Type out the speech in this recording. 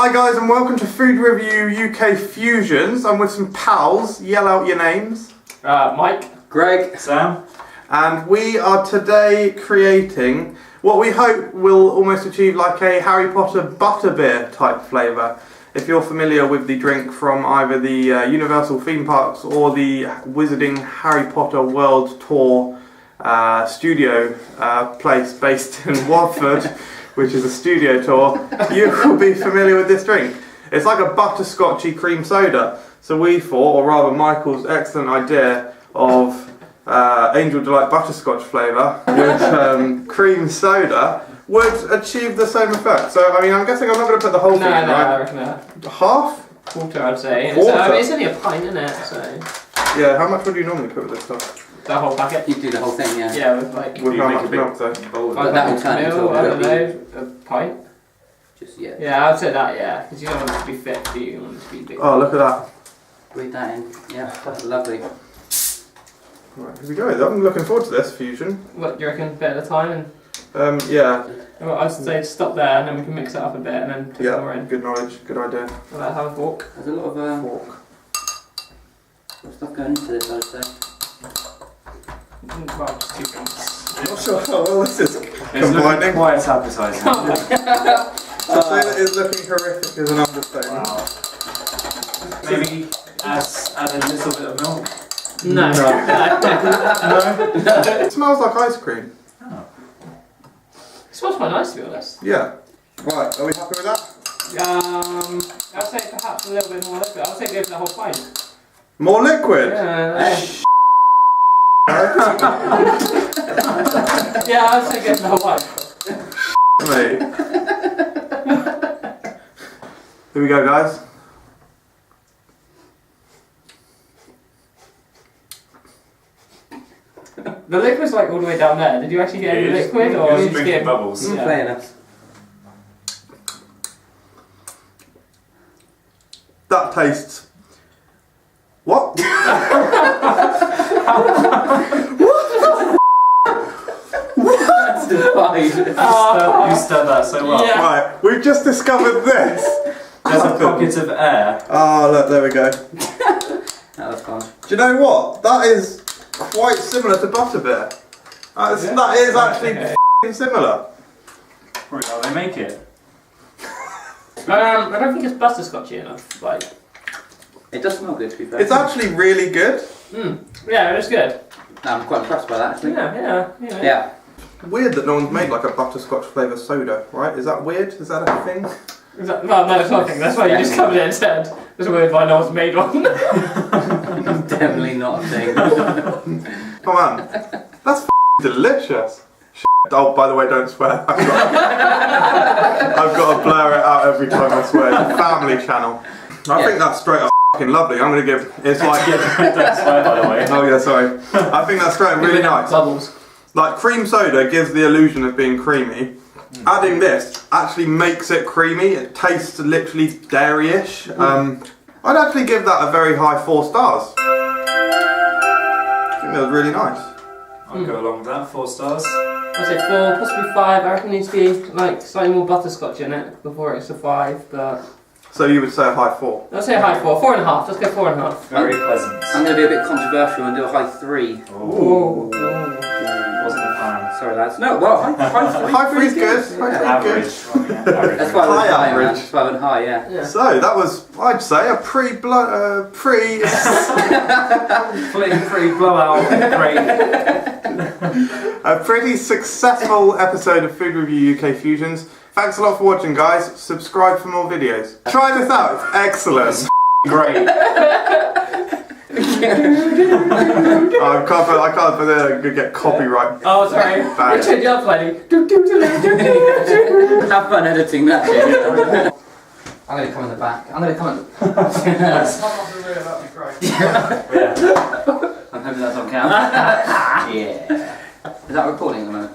Hi guys and welcome to Food Review UK Fusions. I'm with some pals. Yell out your names. Mike, Greg, Sam. And we are today creating what we hope will almost achieve like a Harry Potter Butterbeer type flavour. If you're familiar with the drink from either the Universal theme parks or the Wizarding Harry Potter World Tour studio place based in Watford, which is a studio tour, you will be familiar with this drink. It's like a butterscotchy cream soda. So we thought, or rather Michael's excellent idea of Angel Delight butterscotch flavour with cream soda would achieve the same effect. So, I mean, I'm guessing I'm not going to put the whole thing in, right? I reckon Half? quarter, I'd say. Quarter? It's only a pint, isn't it? So Yeah, how much would you normally put with this stuff? the whole packet. you do the whole thing, yeah. Yeah, with like With how make much a big milk though? bowl. But that will turn into I a don't know, a pint. Just, yeah. Yeah, I'd say that. Yeah, because you don't want it to be thick, do you? You want it to be big. Oh, look at that. Breathe that in. Yeah, that's lovely. Right, here we go. I'm looking forward to this fusion. What do you reckon? Bit at a time, and Yeah. well, I'd say stop there, and then we can mix it up a bit, and then take more in. Good knowledge, good idea. Will that have a fork? There's a lot of Fork. stuff going into this, I'd say. Well, just 2 drinks. Not sure how well this is It's combining. quite appetising. To say that it's looking horrific is an understatement. Wow. Maybe add a little bit of milk. No. No? It smells like ice cream. Oh. It smells quite nice, to be honest. Yeah. Right, are we happy with that? I'd say perhaps a little bit more liquid. I'd say go for the whole pint. More liquid? Yeah, yeah, I'd say go for the whole pint. Mate. Here we go, guys. The liquid's like all the way down there. Did you actually get any liquid, or It's did you just drinking get bubbles. I'm Yeah. playing us. That tastes... What? That's divine. You stirred that so well. Yeah. Right, we've just discovered this. There's a pocket of air. Oh, look, there we go. That was fun. Do you know what? That is quite similar to Butterbeer. That is actually f***ing similar. Probably how they make it. I don't think it's butterscotchy enough. Like, It does smell good, to be fair. It's actually really good. yeah, it's good. I'm quite impressed by that, actually. Yeah. Yeah. Weird that no one's made like a butterscotch flavour soda, right? Is that weird? Is that a thing? Well, no, it's nothing. That's why you just covered it instead. It's weird why no one's made one. Definitely not a thing. Come on. That's delicious. Oh, by the way, don't swear. I've got to blur it out every time I swear. It's a family channel. I think that's straight up f***ing lovely. I'm going to give... It's like... Don't swear, by the way. Oh yeah, sorry. I think that's straight up really nice. Bubbles. Like, cream soda gives the illusion of being creamy. Adding this actually makes it creamy. It tastes literally dairy-ish. I'd actually give that a very high 4 stars. I think that was really nice. I'll go along with that. 4 stars. I'd say 4, possibly 5. I reckon it needs to be like slightly more butterscotch in it before it's a 5. But So you would say a high 4? I'd say a high 4, 4.5. Let's go 4.5. Very pleasant. I'm going to be a bit controversial and do a high 3. Ooh. Ooh. Wasn't a fan. Sorry, lads. No, well, high 3. High 3's good. High 3's Average. good. Well, yeah, average. That's why I went High high, man. average. That's why I went high, yeah. Yeah. So that was, I'd say, a Free blowout. Great. a pretty successful episode of Food Review UK Fusions. Thanks a lot for watching, guys. Subscribe for more videos. Try this out. It's excellent. Great. I can't put it. I'm gonna get copyright. Oh, sorry. Bad. Change it up slightly. Have fun editing that shit. I'm going to come in the back. I'm going to come in the That'd be great. Yeah. I'm hoping that's on camera. Yeah. Is that recording at the moment?